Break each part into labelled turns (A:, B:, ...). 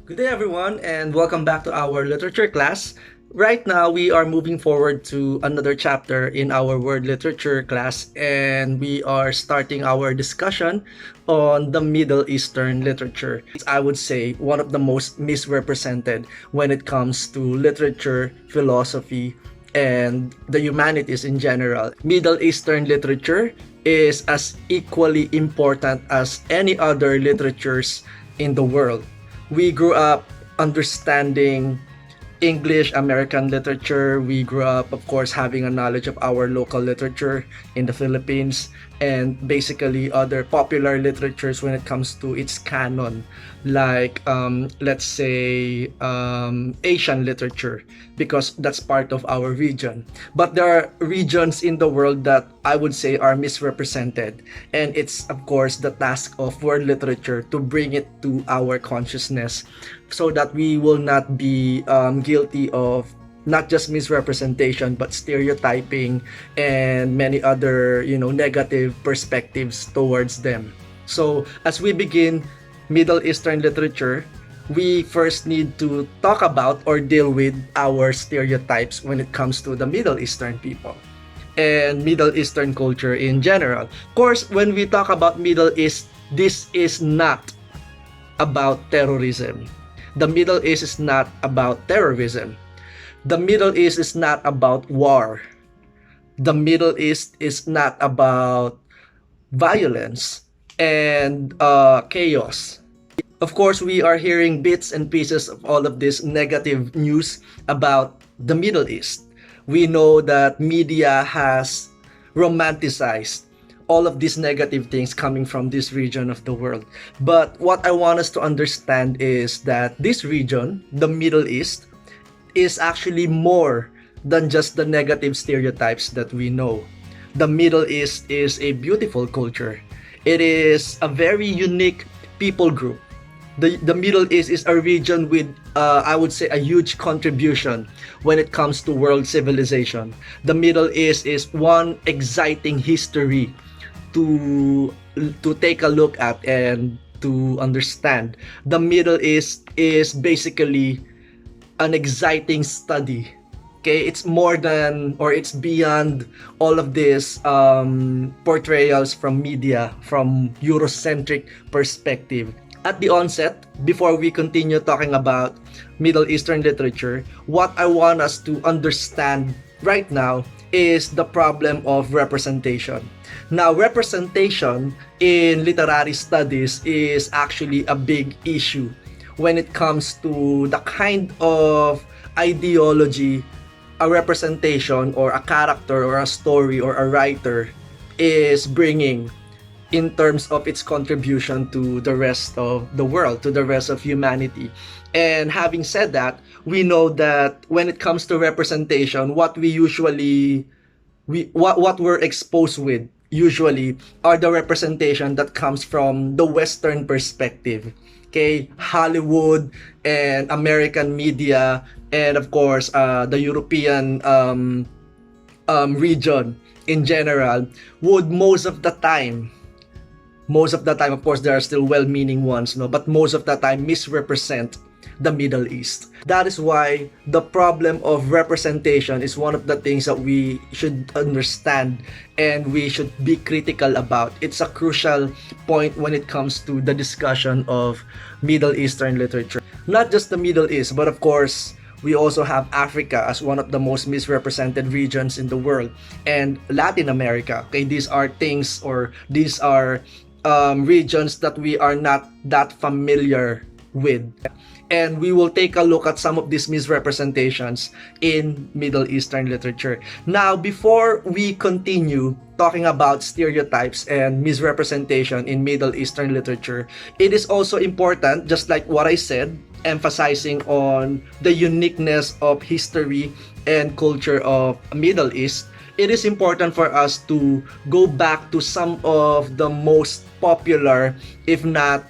A: Good day, everyone, and welcome back to our literature class. Right now, we are moving forward to another chapter in our word literature class, and we are starting our discussion on the Middle Eastern literature. I would say one of the most misrepresented when it comes to literature, philosophy, and the humanities in general. Middle Eastern literature is as equally important as any other literatures in the world. We grew up understanding English, American literature. We grew up, of course, having a knowledge of our local literature in the Philippines and basically other popular literatures when it comes to its canon, like, let's say, Asian literature, because that's part of our region. But there are regions in the world that I would say are misrepresented. And it's, of course, the task of world literature to bring it to our consciousness so that we will not be guilty of not just misrepresentation but stereotyping and many other negative perspectives towards them. So as we begin Middle Eastern literature, we first need to talk about or deal with our stereotypes when it comes to the Middle Eastern people and Middle Eastern culture in general. Of course, when we talk about Middle East, this is not about terrorism. The Middle East is not about terrorism. The Middle East is not about war. The Middle East is not about violence and chaos. Of course, we are hearing bits and pieces of all of this negative news about the Middle East. We know that media has romanticized all of these negative things coming from this region of the world. But what I want us to understand is that this region, the Middle East, is actually more than just the negative stereotypes that we know. The Middle East is a beautiful culture. It is a very unique people group. The Middle East is a region with, I would say, a huge contribution when it comes to world civilization. The Middle East is one exciting history to take a look at and to understand. The Middle East is basically an exciting study. Okay, it's more than, or it's beyond all of these portrayals from media, from Eurocentric perspective. At the onset, before we continue talking about Middle Eastern literature, what I want us to understand right now is the problem of representation. Now, representation in literary studies is actually a big issue when it comes to the kind of ideology a representation or a character or a story or a writer is bringing in terms of its contribution to the rest of the world, to the rest of humanity. And having said that, we know that when it comes to representation, what we're exposed with usually are the representation that comes from the Western perspective. Okay, Hollywood and American media, and of course the European region in general would most of the time, of course, there are still well-meaning ones, no, but most of the time misrepresent the Middle East. That is why the problem of representation is one of the things that we should understand and we should be critical about. It's a crucial point when it comes to the discussion of Middle Eastern literature. Not just the Middle East, but of course, we also have Africa as one of the most misrepresented regions in the world, and Latin America. Okay, these are things, or these are regions that we are not that familiar with. And we will take a look at some of these misrepresentations in Middle Eastern literature. Now, before we continue talking about stereotypes and misrepresentation in Middle Eastern literature, it is also important, just like what I said, emphasizing on the uniqueness of history and culture of Middle East, it is important for us to go back to some of the most popular, if not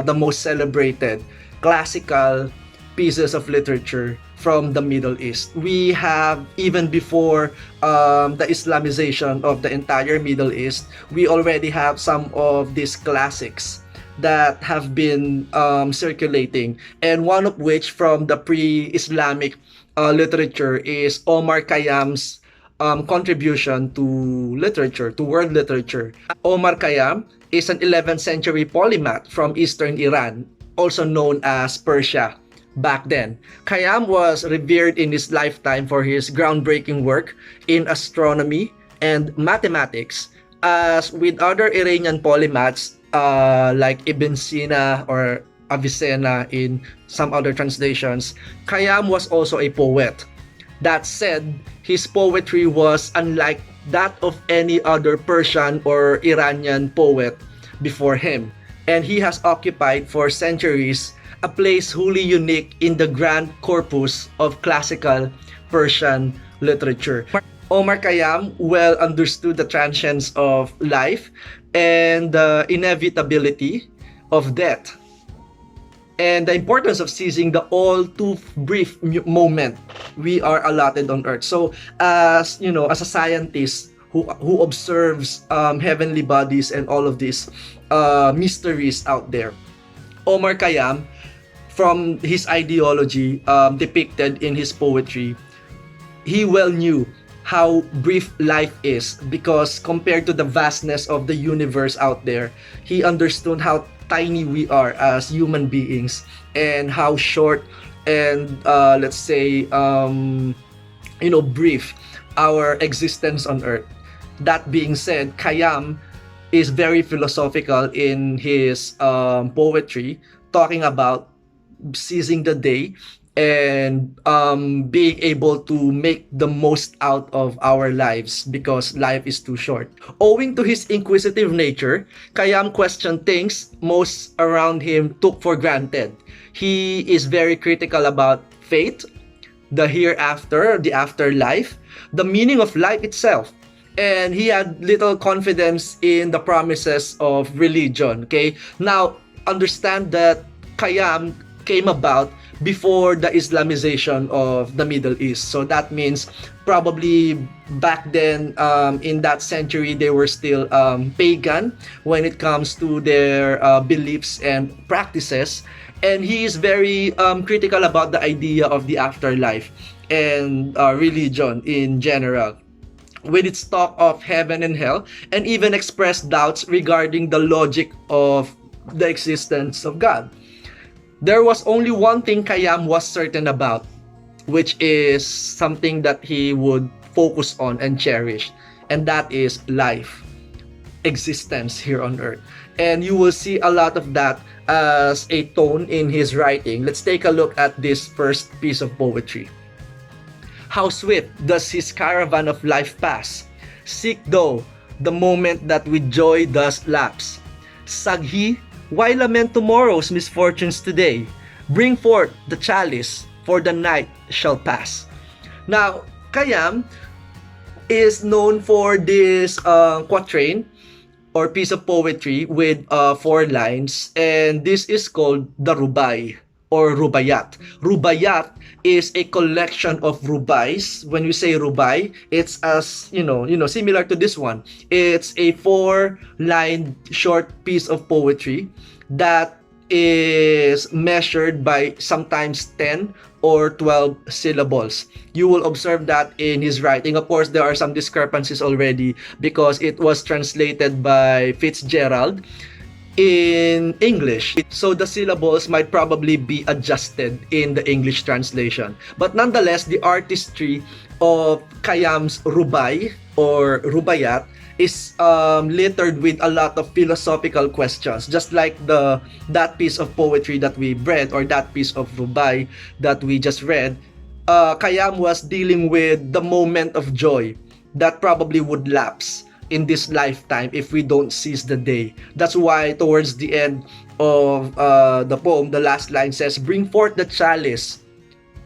A: the most celebrated, classical pieces of literature from the Middle East. We have, even before the Islamization of the entire Middle East, we already have some of these classics that have been circulating, and one of which from the pre-Islamic literature is Omar Khayyam's contribution to literature, to world literature. Omar Khayyam is an 11th century polymath from eastern Iran, also known as Persia back then. Khayyam was revered in his lifetime for his groundbreaking work in astronomy and mathematics. As with other Iranian polymaths like Ibn Sina or Avicenna in some other translations, Khayyam was also a poet. That said, his poetry was unlike that of any other Persian or Iranian poet before him, and he has occupied for centuries a place wholly unique in the grand corpus of classical Persian literature. Omar Khayyam well understood the transience of life and the inevitability of death, and the importance of seizing the all too brief moment we are allotted on earth. So as you know, as a scientist who observes heavenly bodies and all of these mysteries out there, Omar Khayyam, from his ideology depicted in his poetry, he well knew how brief life is, because compared to the vastness of the universe out there, he understood how tiny we are as human beings and how short and let's say brief our existence on earth. That being said, Khayyam is very philosophical in his poetry, talking about seizing the day and being able to make the most out of our lives because life is too short. Owing to his inquisitive nature, Khayyam questioned things most around him took for granted. He is very critical about fate, the hereafter, the afterlife, the meaning of life itself. And he had little confidence in the promises of religion. Okay, now understand that Khayyam came about before the Islamization of the Middle East. So that means probably back then in that century they were still pagan when it comes to their beliefs and practices. And he is very critical about the idea of the afterlife and religion in general, with its talk of heaven and hell, and even expressed doubts regarding the logic of the existence of God. There was only one thing Khayyam was certain about, which is something that he would focus on and cherish, and that is life, existence here on earth. And you will see a lot of that as a tone in his writing. Let's take a look at this first piece of poetry. How swift does his caravan of life pass? Seek thou the moment that with joy does lapse. Saghi, why lament tomorrow's misfortunes today? Bring forth the chalice, for the night shall pass. Now, Khayyam is known for this quatrain or piece of poetry with 4 lines, and this is called the Rubai or Rubaiyat. Rubaiyat is a collection of rubais. When we say rubai, it's as similar to this one. It's a 4-line short piece of poetry that is measured by sometimes 10 or 12 syllables. You will observe that in his writing. Of course, there are some discrepancies already because it was translated by Fitzgerald in English. So the syllables might probably be adjusted in the English translation. But nonetheless, the artistry of Khayyam's Rubai or Rubaiyat is littered with a lot of philosophical questions, just like that piece of poetry that we read, or that piece of Rubai that we just read. Khayyam was dealing with the moment of joy that probably would lapse in this lifetime if we don't seize the day. That's why towards the end of the poem, the last line says, "Bring forth the chalice,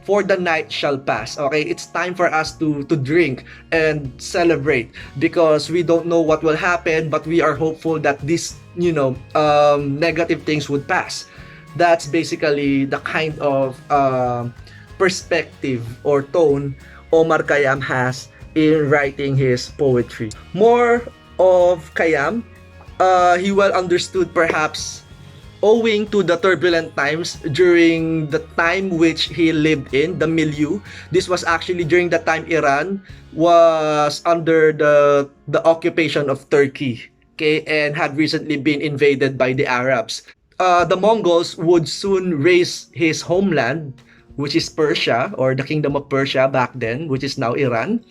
A: for the night shall pass." Okay, it's time for us to drink and celebrate because we don't know what will happen, but we are hopeful that these negative things would pass. That's basically the kind of perspective or tone Omar Khayyam has in writing his poetry. More of Khayyam, he well understood perhaps owing to the turbulent times during the time which he lived in, the milieu. This was actually during the time Iran was under the occupation of Turkey, okay, and had recently been invaded by the Arabs. The Mongols would soon raise his homeland, which is Persia, or the Kingdom of Persia back then, which is now Iran,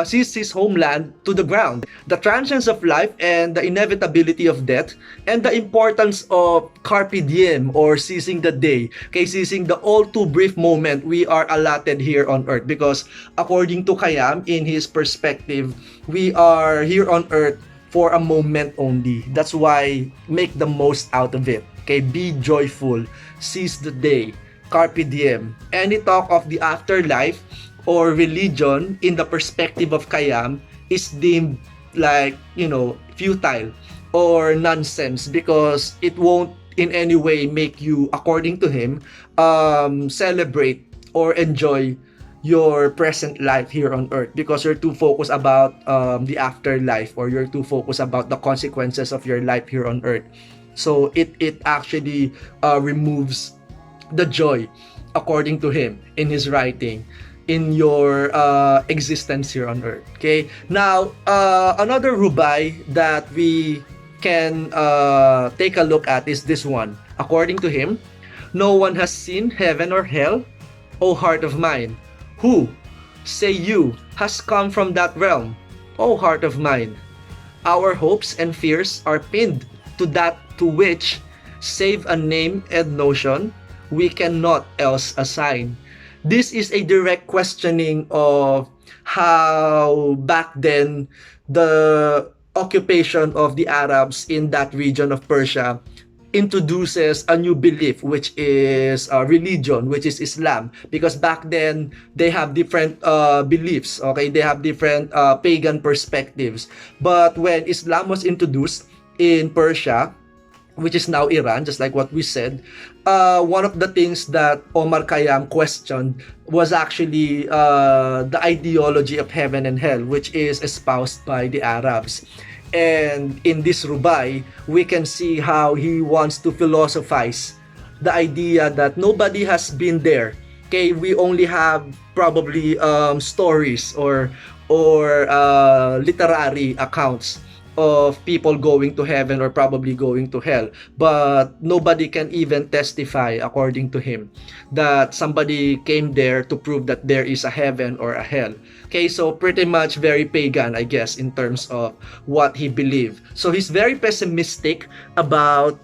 A: sees his homeland to the ground. The transience of life and the inevitability of death, and the importance of carpe diem, or seizing the day, okay, seizing the all too brief moment we are allotted here on earth. Because according to Khayyam, in his perspective, we are here on earth for a moment only. That's why make the most out of it. Okay, be joyful, seize the day, carpe diem. Any talk of the afterlife or religion in the perspective of Khayyam is deemed like, futile or nonsense, because it won't in any way make you, according to him, celebrate or enjoy your present life here on earth, because you're too focused about the afterlife, or you're too focused about the consequences of your life here on earth. So it actually removes the joy, according to him, in his writing, in your existence here on earth. Okay, now another Rubai that we can take a look at is this one. According to him, no one has seen heaven or hell, O heart of mine. Who, say you, has come from that realm, O heart of mine? Our hopes and fears are pinned to that to which, save a name and notion, we cannot else assign. This is a direct questioning of how back then the occupation of the Arabs in that region of Persia introduces a new belief, which is religion, which is Islam. Because back then they have different beliefs, okay, they have different pagan perspectives. But when Islam was introduced in Persia, which is now Iran, just like what we said, one of the things that Omar Khayyam questioned was actually the ideology of heaven and hell, which is espoused by the Arabs. And in this Rubai, we can see how he wants to philosophize the idea that nobody has been there. Okay, we only have probably stories or literary accounts of people going to heaven or probably going to hell, but nobody can even testify, according to him, that somebody came there to prove that there is a heaven or a hell. Okay, so pretty much very pagan, I guess, in terms of what he believed. So he's very pessimistic about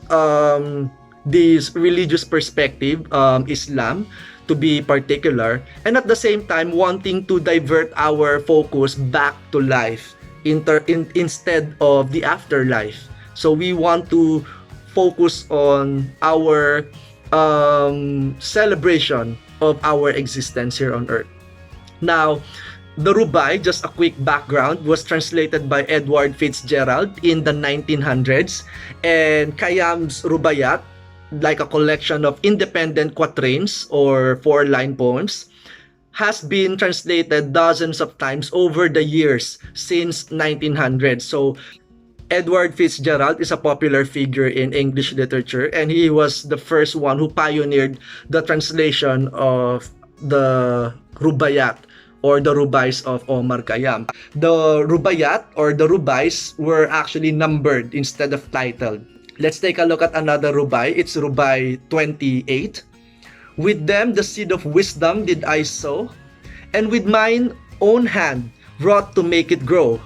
A: this religious perspective, Islam to be particular, and at the same time wanting to divert our focus back to life instead of the afterlife. So we want to focus on our celebration of our existence here on earth. Now, the Rubai, just a quick background, was translated by Edward Fitzgerald in the 1900s, and Khayyam's Rubaiyat, like a collection of independent quatrains or four-line poems, has been translated dozens of times over the years since 1900. So Edward Fitzgerald is a popular figure in English literature, and he was the first one who pioneered the translation of the Rubaiyat, or the Rubais of Omar Khayyam. The Rubaiyat or the Rubais were actually numbered instead of titled. Let's take a look at another Rubai. It's Rubai 28. With them the seed of wisdom did I sow, and with mine own hand wrought to make it grow.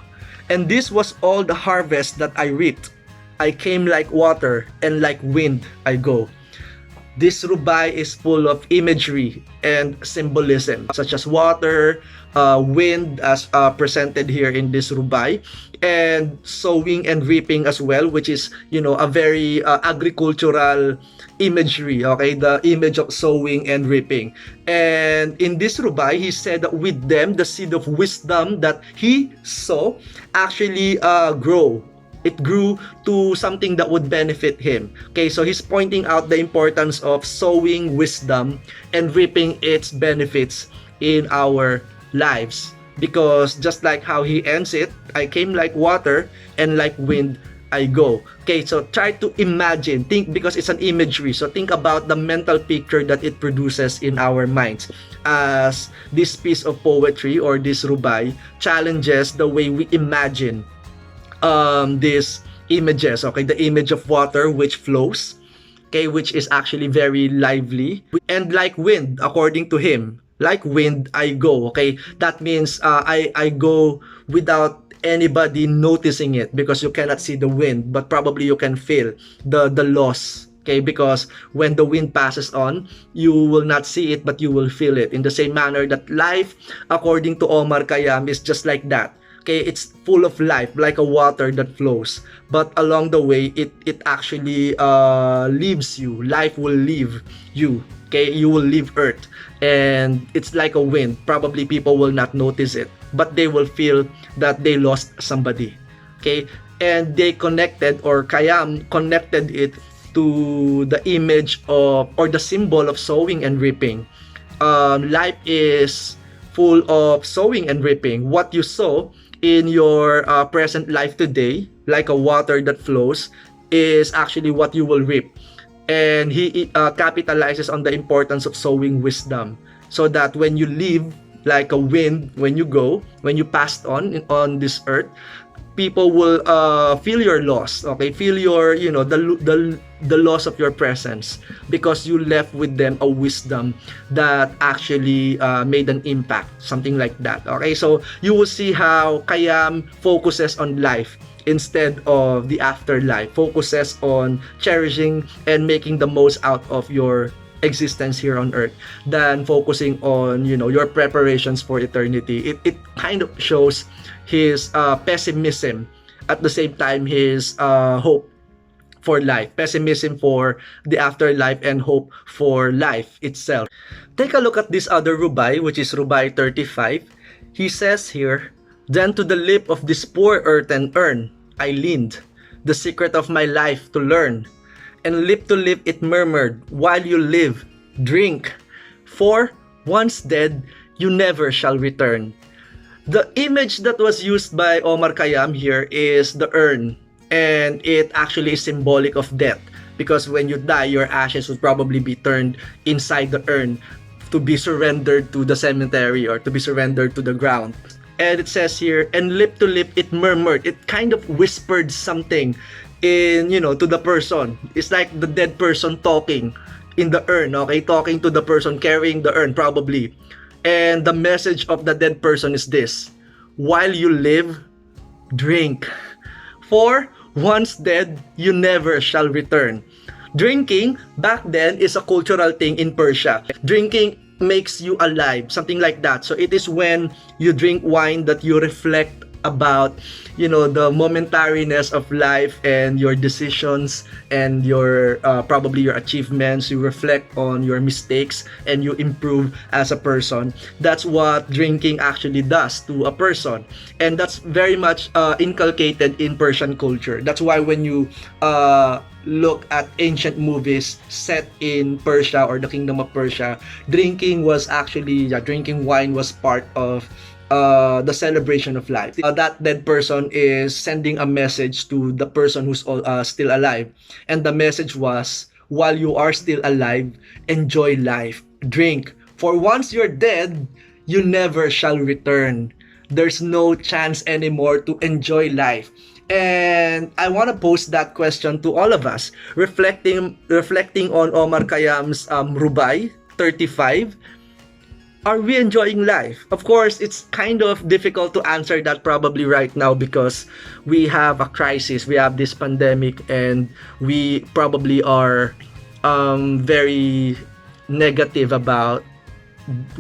A: And this was all the harvest that I reaped. I came like water, and like wind I go. This Rubai is full of imagery and symbolism, such as water, wind, as presented here in this Rubai, and sowing and reaping as well, which is, a very agricultural imagery, okay, the image of sowing and reaping. And in this Rubai, he said that with them, the seed of wisdom that he saw actually grow. It grew to something that would benefit him. Okay, so he's pointing out the importance of sowing wisdom and reaping its benefits in our lives. Because just like how he ends it, I came like water, and like wind I go. Okay, so try to imagine, think, because it's an imagery. So think about the mental picture that it produces in our minds as this piece of poetry or this rubai challenges the way we imagine these images. Okay, the image of water which flows, okay, which is actually very lively. And like wind, according to him, like wind, I go. Okay, that means I go without anybody noticing it because you cannot see the wind, but probably you can feel the loss. Okay, because when the wind passes on, you will not see it, but you will feel it. In the same manner that life, according to Omar Khayyam, is just like that. Okay, it's full of life, like a water that flows, but along the way it actually leaves you. Life will leave you. Okay, you will leave earth, and it's like a wind. Probably people will not notice it, but they will feel that they lost somebody. Okay, and they connected, or Khayyam connected it to the image of, or the symbol of sowing and reaping. Life is full of sowing and reaping. What you sow in your present life today, like a water that flows, is actually what you will reap. And he capitalizes on the importance of sowing wisdom, so that when you leave, like a wind, when you go, when you passed on this earth, people will feel your loss. Okay, feel your, you know, the loss of your presence, because you left with them a wisdom that actually made an impact, something like that. Okay, so you will see how Khayyam focuses on life instead of the afterlife, focuses on cherishing and making the most out of your existence here on earth, than focusing on, you know, your preparations for eternity. It kind of shows his pessimism, at the same time his hope for life, pessimism for the afterlife and hope for life itself. Take a look at this other Rubai, which is Rubai 35. He says here, "Then to the lip of this poor earthen urn I leaned, the secret of my life to learn, and lip to lip it murmured, while you live, drink, for once dead, you never shall return." The image that was used by Omar Khayyam here is the urn, and it actually is symbolic of death, because when you die, your ashes would probably be turned inside the urn to be surrendered to the cemetery, or to be surrendered to the ground. And it says here, and lip to lip it murmured, it kind of whispered something in, you know, to the person. It's like the dead person talking in the urn, okay, talking to the person carrying the urn probably. And the message of the dead person is this: while you live, drink, for once dead, you never shall return. Drinking back then is a cultural thing in Persia. Drinking makes you alive, something like that. So it is when you drink wine that you reflect about, you know, the momentariness of life and your decisions and your probably your achievements. You reflect on your mistakes and you improve as a person. That's what drinking actually does to a person, and that's very much inculcated in Persian culture. That's why when you look at ancient movies set in Persia or the Kingdom of Persia, drinking was actually, drinking wine was part of the celebration of life. That dead person is sending a message to the person who's still alive. And the message was, while you are still alive, enjoy life. Drink. For once you're dead, you never shall return. There's no chance anymore to enjoy life. And I want to pose that question to all of us, reflecting on Omar Khayyam's Rubai 35. Are we enjoying life? Of course, it's kind of difficult to answer that probably right now, because we have a crisis, we have this pandemic, and we probably are very negative about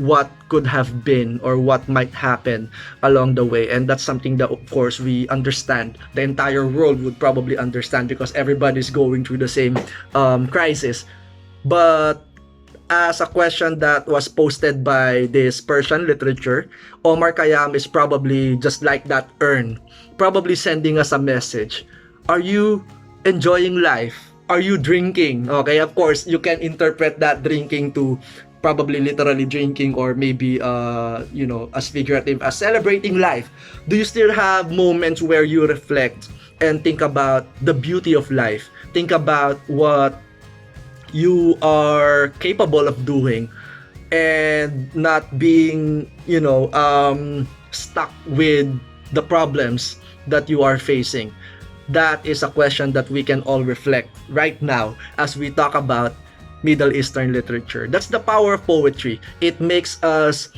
A: what could have been or what might happen along the way. And that's something that, of course, we understand. The entire world would probably understand, because everybody's going through the same crisis. But as a question that was posted by this Persian literature, Omar Khayyam is probably just like that urn, probably sending us a message. Are you enjoying life? Are you drinking? Okay, of course, you can interpret that drinking to probably literally drinking, or maybe as figurative as celebrating life, do you still have moments where you reflect and think about the beauty of life, think about what you are capable of doing, and not being stuck with the problems that you are facing? That is a question that we can all reflect right now as we talk about Middle Eastern literature. That's the power of poetry. It makes us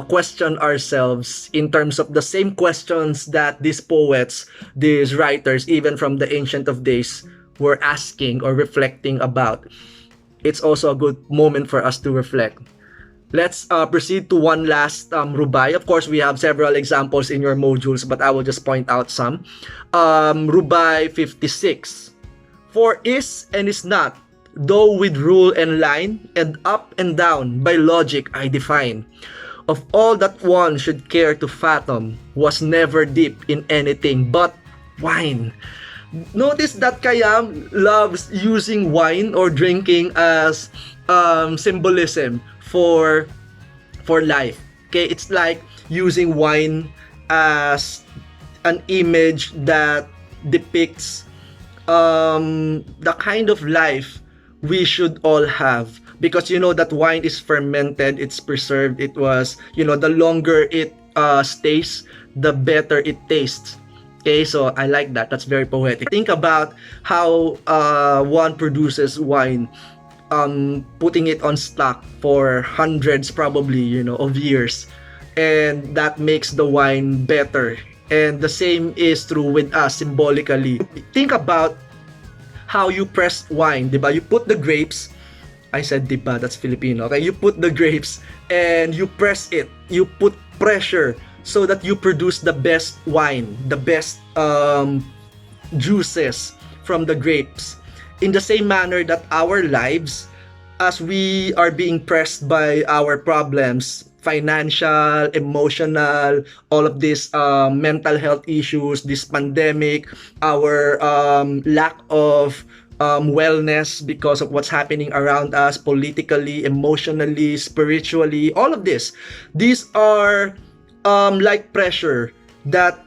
A: question ourselves in terms of the same questions that these poets, these writers, even from the ancient of days, were asking or reflecting about. It's also a good moment for us to reflect. Let's proceed to one last Rubai. Of course, we have several examples in your modules, but I will just point out some. Rubai 56. For is and is not, though with rule and line, and up and down, by logic I define. Of all that one should care to fathom, was never deep in anything but wine. Notice that Khayyam loves using wine or drinking as symbolism for life. Okay, it's like using wine as an image that depicts the kind of life we should all have, because you know that wine is fermented, it's preserved, it was, the longer it stays, the better it tastes. Okay, so I like that. That's very poetic. Think about how one produces wine, putting it on stock for hundreds probably, of years, and that makes the wine better. And the same is true with us symbolically. Think about how you press wine, diba? You put the grapes, I said diba, that's Filipino, okay? You put the grapes and you press it, you put pressure so that you produce the best wine, the best juices from the grapes. In the same manner that our lives, as we are being pressed by our problems, financial, emotional, all of these mental health issues, this pandemic, our lack of wellness because of what's happening around us politically, emotionally, spiritually, all of this. These are like pressure that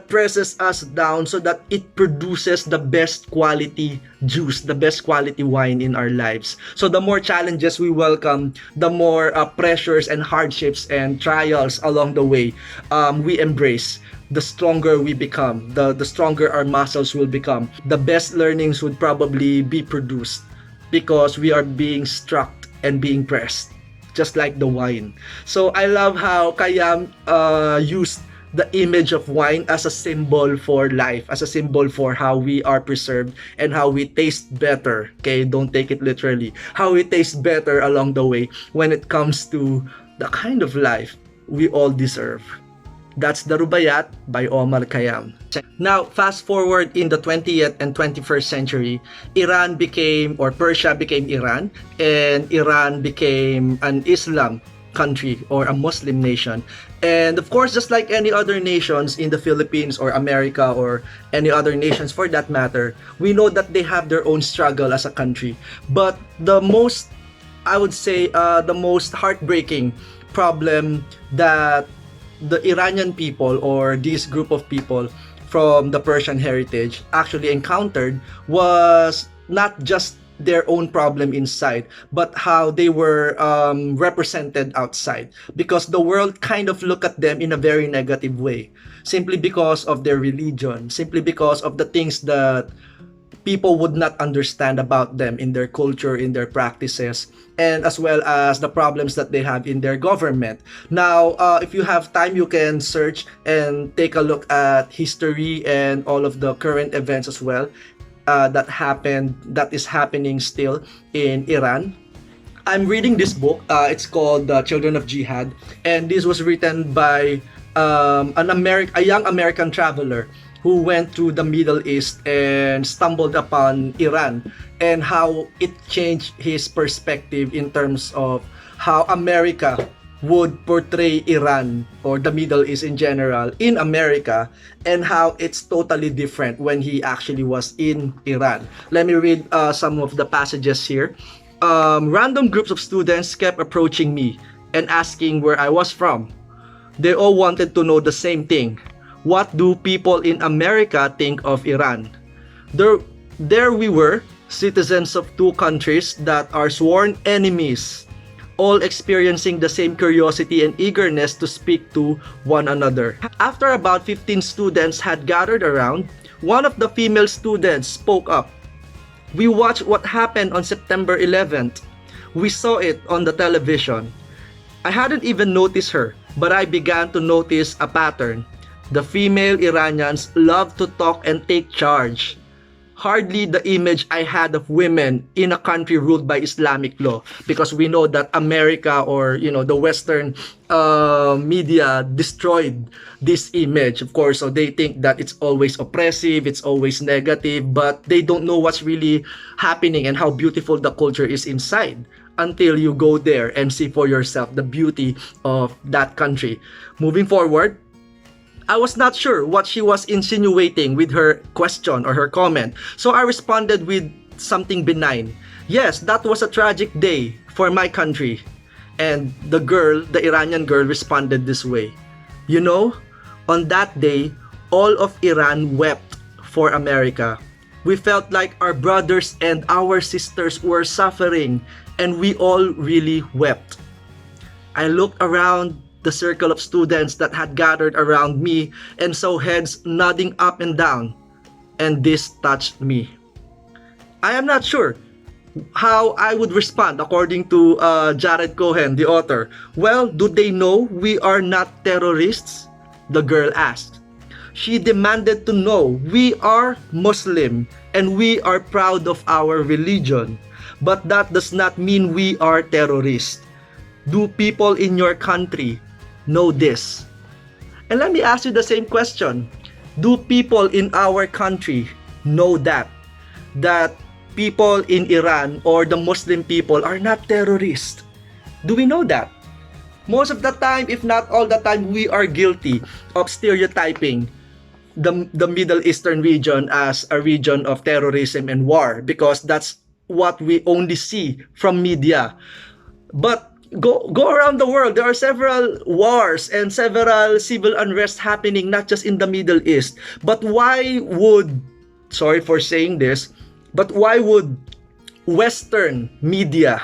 A: presses us down so that it produces the best quality juice, the best quality wine in our lives. So the more challenges we welcome, the more pressures and hardships and trials along the way we embrace, the stronger we become, the stronger our muscles will become. The best learnings would probably be produced because we are being struck and being pressed, just like the wine. So I love how Khayyam used the image of wine as a symbol for life, as a symbol for how we are preserved and how we taste better. Okay, don't take it literally. How we taste better along the way when it comes to the kind of life we all deserve. That's the Rubaiyat by Omar Khayyam. Now, fast forward in the 20th and 21st century, Iran became, or Persia became Iran, and Iran became an Islam country or a Muslim nation. And of course, just like any other nations in the Philippines or America or any other nations for that matter, we know that they have their own struggle as a country. But the most, I would say, the most heartbreaking problem that the Iranian people or this group of people from the Persian heritage actually encountered was not just their own problem inside, but how they were represented outside, because the world kind of look at them in a very negative way, simply because of their religion, simply because of the things that people would not understand about them in their culture, in their practices, and as well as the problems that they have in their government. Now, if you have time, you can search and take a look at history and all of the current events as well that happened, that is happening still in Iran. I'm reading this book. It's called Children of Jihad, and this was written by a young American traveler who went to the Middle East and stumbled upon Iran, and how it changed his perspective in terms of how America would portray Iran or the Middle East in general in America, and how it's totally different when he actually was in Iran. Let me read some of the passages here. Random groups of students kept approaching me and asking where I was from. They all wanted to know the same thing. What do people in America think of Iran? There we were, citizens of two countries that are sworn enemies, all experiencing the same curiosity and eagerness to speak to one another. After about 15 students had gathered around, one of the female students spoke up. We watched what happened on September 11th. We saw it on the television. I hadn't even noticed her, but I began to notice a pattern. The female Iranians love to talk and take charge. Hardly the image I had of women in a country ruled by Islamic law, because we know that America, or the Western media destroyed this image, of course. So they think that it's always oppressive, it's always negative, but they don't know what's really happening and how beautiful the culture is inside until you go there and see for yourself the beauty of that country. Moving forward, I was not sure what she was insinuating with her question or her comment, so I responded with something benign. Yes, that was a tragic day for my country. And the Iranian girl, responded this way. You know, on that day, all of Iran wept for America. We felt like our brothers and our sisters were suffering, and we all really wept. I looked around the circle of students that had gathered around me and saw heads nodding up and down, and this touched me. I am not sure how I would respond according to Jared Cohen, the author. Well, do they know we are not terrorists? The girl asked. She demanded to know we are Muslim and we are proud of our religion, but that does not mean we are terrorists. Do people in your country know this? And let me ask you the same question. Do people in our country know that people in Iran or the Muslim people are not terrorists? Do we know that? Most of the time, if not all the time, we are guilty of stereotyping the Middle Eastern region as a region of terrorism and war, because that's what we only see from media. But go around the world, there are several wars and several civil unrest happening, not just in the Middle East. But why would, sorry for saying this, but why would Western media,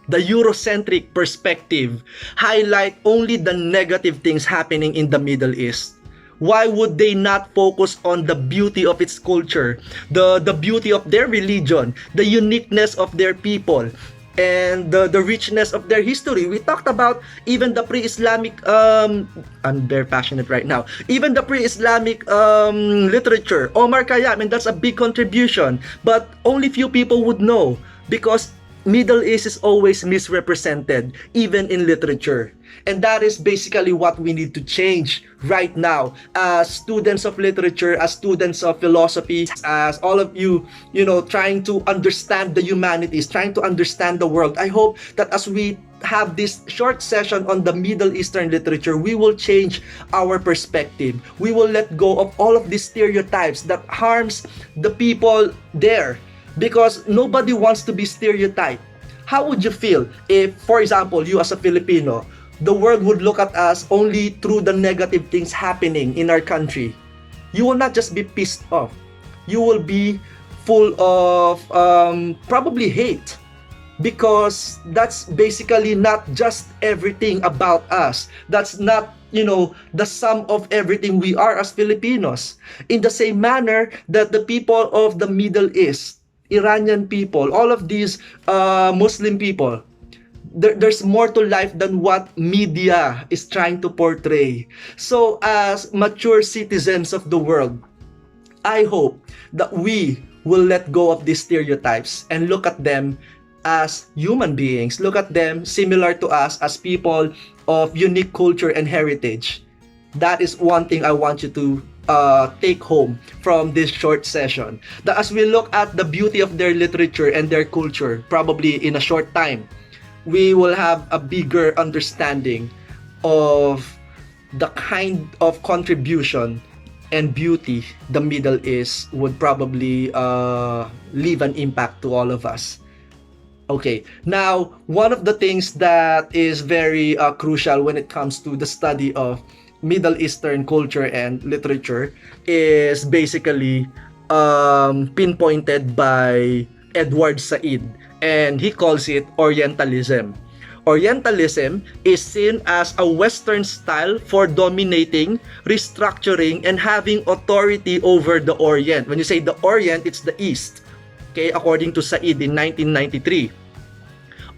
A: the Eurocentric perspective, highlight only the negative things happening in the Middle East? Why would they not focus on the beauty of its culture, the beauty of their religion, the uniqueness of their people, and the richness of their history? We talked about even the pre-Islamic, I'm very passionate right now, even the pre-Islamic literature, Omar Khayyam, and that's a big contribution, but only few people would know, because Middle East is always misrepresented, even in literature. And that is basically what we need to change right now as students of literature, as students of philosophy, as all of you, trying to understand the humanities, trying to understand the world. I hope that as we have this short session on the Middle Eastern literature, we will change our perspective. We will let go of all of these stereotypes that harms the people there, because nobody wants to be stereotyped. How would you feel if, for example, you as a Filipino, the world would look at us only through the negative things happening in our country? You will not just be pissed off. You will be full of probably hate, because that's basically not just everything about us. That's not, the sum of everything we are as Filipinos. In the same manner that the people of the Middle East, Iranian people, all of these Muslim people, there's more to life than what media is trying to portray. So as mature citizens of the world, I hope that we will let go of these stereotypes and look at them as human beings, look at them similar to us as people of unique culture and heritage. That is one thing I want you to take home from this short session. That as we look at the beauty of their literature and their culture, probably in a short time, we will have a bigger understanding of the kind of contribution and beauty the Middle East would probably leave an impact to all of us. Okay, now one of the things that is very crucial when it comes to the study of Middle Eastern culture and literature is basically pinpointed by Edward Said, and he calls it Orientalism. Orientalism is seen as a Western style for dominating, restructuring, and having authority over the Orient. When you say the Orient, it's the East. Okay, according to Said in 1993.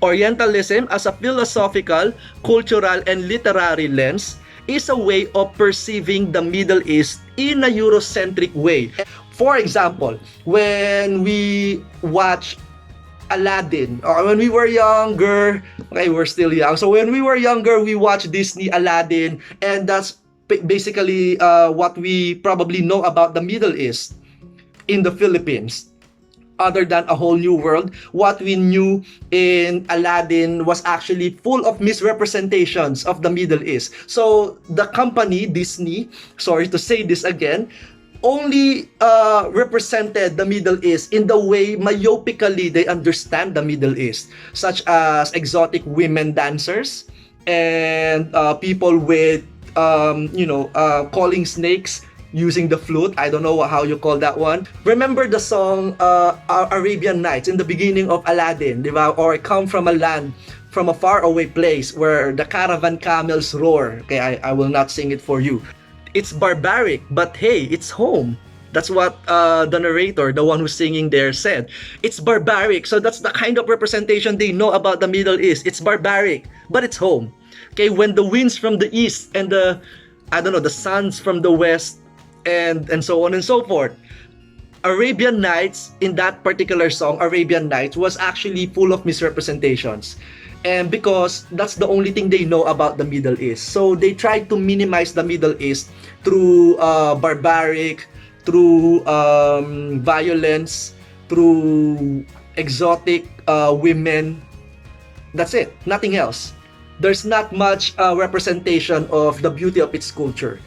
A: Orientalism as a philosophical, cultural, and literary lens is a way of perceiving the Middle East in a Eurocentric way. For example, when we watch Aladdin, or when we were younger, okay, we're still young. So when we were younger, we watched Disney Aladdin, and that's basically what we probably know about the Middle East in the Philippines. Other than a whole new world, what we knew in Aladdin was actually full of misrepresentations of the Middle East. So the company, Disney, sorry to say this again, only represented the Middle East in the way myopically they understand the Middle East, such as exotic women dancers and people with, calling snakes using the flute. I don't know how you call that one. Remember the song Arabian Nights in the beginning of Aladdin, di ba? Or Come from a Land, from a faraway place where the caravan camels roar. Okay, I will not sing it for you. It's barbaric, but hey, it's home. That's what the narrator, the one who's singing there, said. It's barbaric, so that's the kind of representation they know about the Middle East. It's barbaric, but it's home. Okay, when the winds from the east and the suns from the west and so on and so forth. Arabian Nights, in that particular song, Arabian Nights, was actually full of misrepresentations. And because that's the only thing they know about the Middle East. So they tried to minimize the Middle East through barbaric, through violence, through exotic women. That's it. Nothing else. There's not much representation of the beauty of its culture.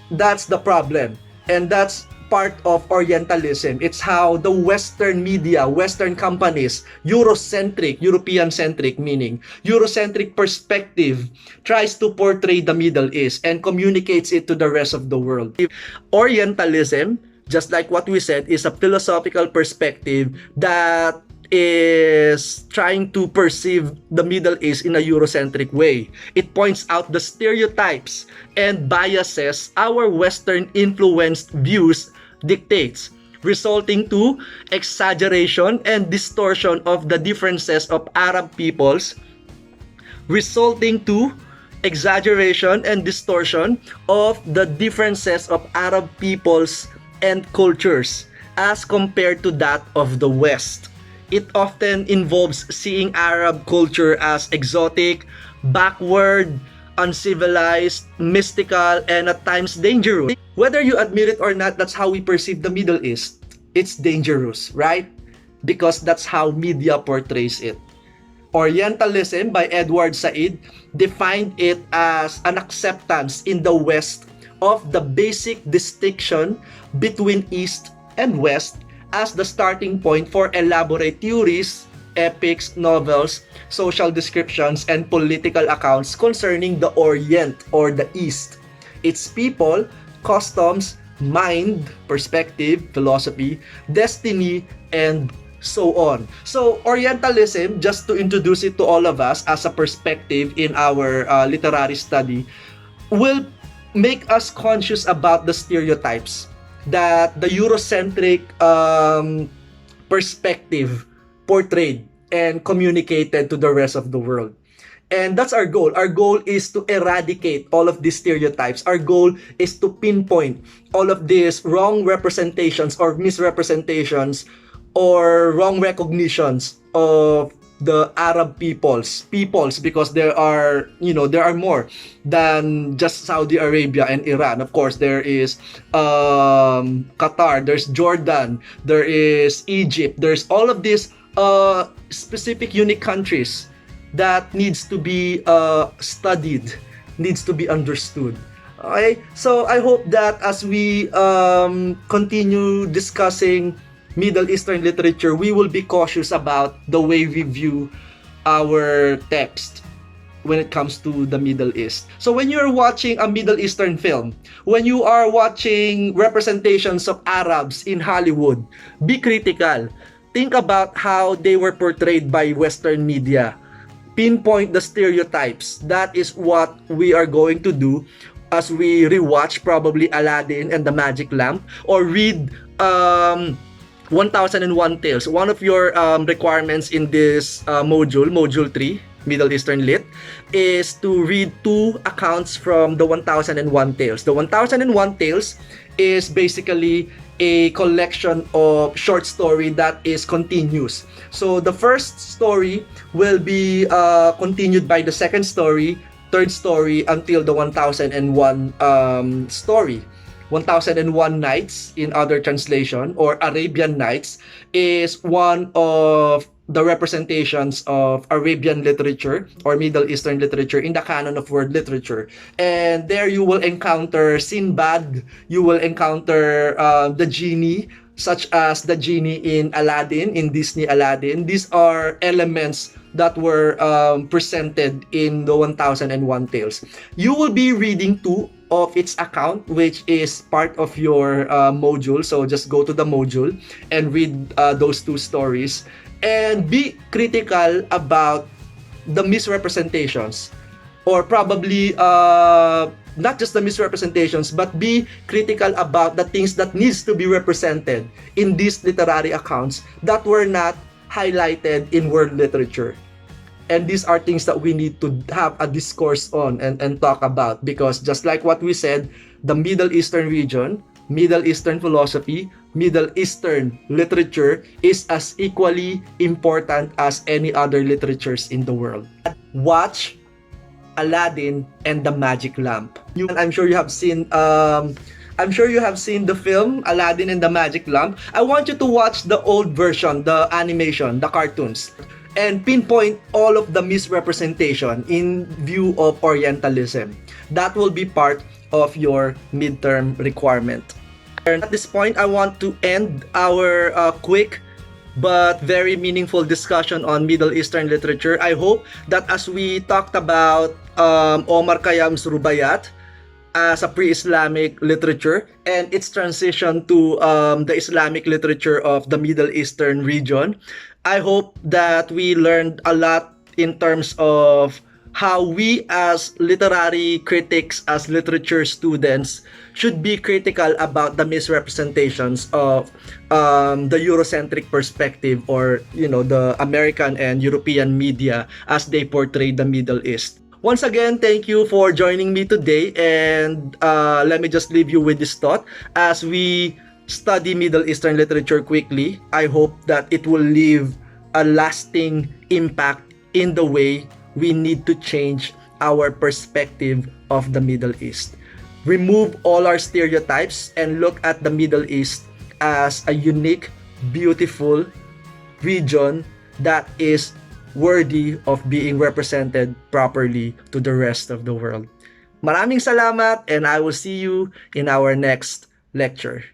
A: That's the problem. And that's part of Orientalism. It's how the Western media, Western companies, European-centric, meaning Eurocentric perspective, tries to portray the Middle East and communicates it to the rest of the world. Orientalism, just like what we said, is a philosophical perspective that is trying to perceive the Middle East in a Eurocentric way. It points out the stereotypes and biases our Western influenced views dictates, resulting to exaggeration and distortion of the differences of Arab peoples, resulting to exaggeration and distortion of the differences of Arab peoples and cultures as compared to that of the West. It often involves seeing Arab culture as exotic, backward, uncivilized, mystical, and at times dangerous. Whether you admit it or not, that's how we perceive the Middle East. It's dangerous, right? Because that's how media portrays it. Orientalism by Edward Said defined it as an acceptance in the West of the basic distinction between East and West as the starting point for elaborate theories, epics, novels, social descriptions, and political accounts concerning the Orient or the East, its people, customs, mind, perspective, philosophy, destiny, and so on. So Orientalism, just to introduce it to all of us as a perspective in our literary study, will make us conscious about the stereotypes that the Eurocentric perspective portrayed and communicated to the rest of the world. And that's our goal. Our goal is to eradicate all of these stereotypes. Our goal is to pinpoint all of these wrong representations or misrepresentations or wrong recognitions of the Arab peoples because there are more than just Saudi Arabia and Iran. Of course, there is Qatar, there's Jordan, there is Egypt, there's all of these specific unique countries that needs to be studied, needs to be understood. Okay, so I hope that as we continue discussing Middle Eastern literature, we will be cautious about the way we view our text when it comes to the Middle East. So when you're watching a Middle Eastern film, when you are watching representations of Arabs in Hollywood, be critical. Think about how they were portrayed by Western media. Pinpoint the stereotypes. That is what we are going to do as we rewatch probably Aladdin and the Magic Lamp, or read 1001 Tales. One of your requirements in this module 3, Middle Eastern Lit, is to read 2 accounts from the 1001 Tales. The 1001 Tales is basically a collection of short story that is continuous. So the first story will be continued by the second story, third story, until the 1001 story. 1001 Nights in other translation, or Arabian Nights, is one of the representations of Arabian literature or Middle Eastern literature in the canon of world literature. And there you will encounter Sinbad, you will encounter the genie, such as the genie in Aladdin, in Disney Aladdin. These are elements that were presented in the 1001 Tales. You will be reading 2 of its account, which is part of your module. So just go to the module and read those 2 stories, and be critical about the misrepresentations, or probably not just the misrepresentations, but be critical about the things that needs to be represented in these literary accounts that were not highlighted in world literature. And these are things that we need to have a discourse on and talk about, because just like what we said, the Middle Eastern region, Middle Eastern philosophy, Middle Eastern literature is as equally important as any other literatures in the world. Watch Aladdin and the Magic Lamp. I'm sure you have seen the film Aladdin and the Magic Lamp. I want you to watch the old version, the animation, the cartoons, and pinpoint all of the misrepresentation in view of Orientalism. That will be part of your midterm requirement. And at this point, I want to end our quick but very meaningful discussion on Middle Eastern literature. I hope that as we talked about Omar Khayyam's Rubaiyat as a pre-Islamic literature and its transition to the Islamic literature of the Middle Eastern region, I hope that we learned a lot in terms of how we as literary critics, as literature students, should be critical about the misrepresentations of the Eurocentric perspective, or the American and European media as they portray the Middle East. Once again, thank you for joining me today, and let me just leave you with this thought. As we study Middle Eastern literature quickly, I hope that it will leave a lasting impact in the way we need to change our perspective of the Middle East. Remove all our stereotypes and look at the Middle East as a unique, beautiful region that is worthy of being represented properly to the rest of the world. Maraming salamat, and I will see you in our next lecture.